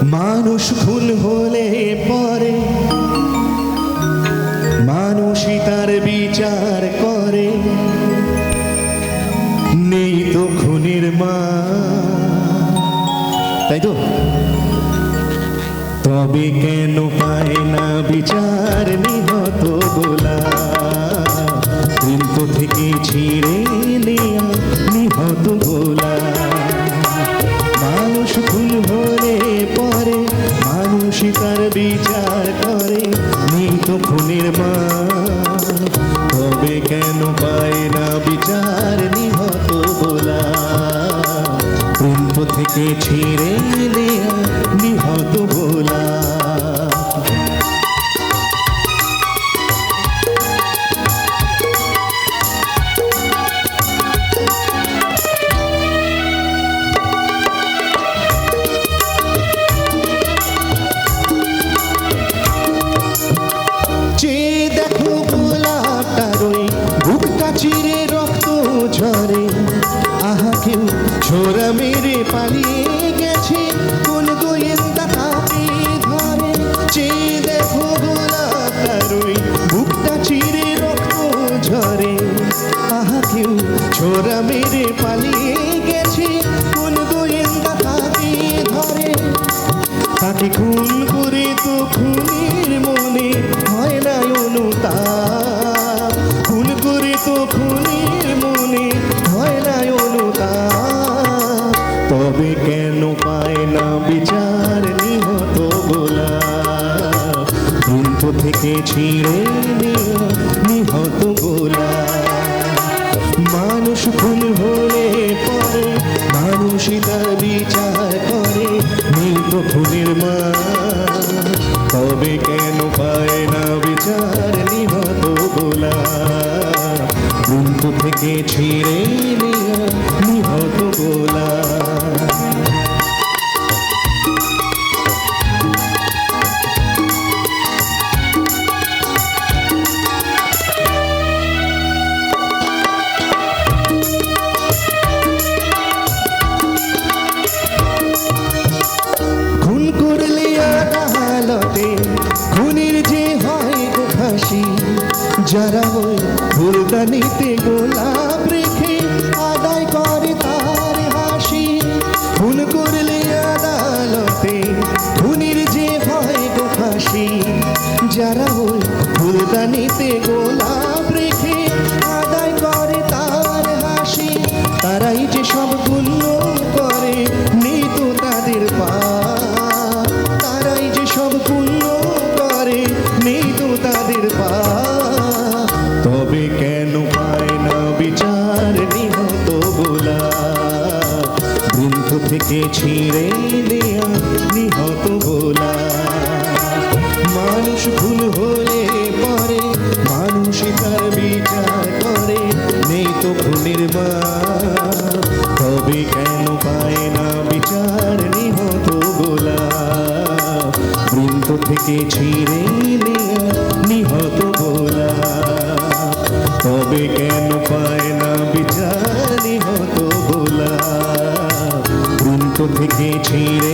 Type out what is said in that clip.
মানুষ ভুল হলে পরে মানুষই তার বিচার করে, নেই তো খুনের মা, তাই তো? তবে কেন পায় না বিচার নিহত গোলা, কিন্তু থেকে ছিঁড়ে নেয়া নিহত গোলা। মানুষ ভুল হলে পরে মানুষই তার বিচার করে, নেই তো খুনের মা, তবে কেন পায় না বিচার নিহত গোলা, প্রেম থেকে ছিঁড়ে নেয়া নিহত গোলা। চিরে রক্ত ঝরে, আহা কেউ ছোরা মেরে পালিয়ে গেছে, কোন গোয়েন্দা তাকে ধরে। চেয়ে দেখো গোলাপটার ওই বুকটা চিরে রক্ত ঝরে, আহা কেউ ছোরা মেরে পালিয়ে গেছে, কোন গোয়েন্দা তাকে ধরে। তাকে খুন করে তো খুনের মনে হয় না অনুতাপ, খুন করে তো খুনের মনে হয় না অনুতাপ, তবে কেন পায় না বিচার নিহত গোলা, কিন্তু থেকে ছিঁড়ে নেয়া নিহত গোলা। মানুষ খুন হলে পরে মানুষই তার বিচার করে, নেই তো খুনের মা, তবে কেন পায় না বিচার নিহত গোলা, কিন্তু থেকে ছিঁড়ে নেয়া নিহত গোলা। খুন করলে আদালতে খুনির যে হয় গো ফাঁসি, যারা ওই ফুলদানিতে গোলাপ রেখে আদায় করে তার হাসি। খুন করলে আদালতে খুনির যে হয় গো ফাঁসি, যারা ওই ফুলদানিতে গোলাপ রেখে আদায় করে তার হাসি। তারাই যে সব পুণ্য করে, নেই তো তাদের পাপ, তারাই যে সব পুণ্য করে, নেই তো তাদের পাপ, তবে কেন পায় না বিচার নিহত গোলা, বৃন্দ থেকে ছিঁড়ে নেয়া নিহত গোলা। মানুষ ভুল হলে পরে মানুষই তার বিচার করে, নেই তো খুনের মা, তবে কেন পায় না বিচার নিহত গোলা, বৃন্দ থেকে ছিঁড়ে নেয়া নিহত গোলা, তবে কেন পায় না বিচার নিহত গোলা, বৃন্দ থেকে ছিঁড়ে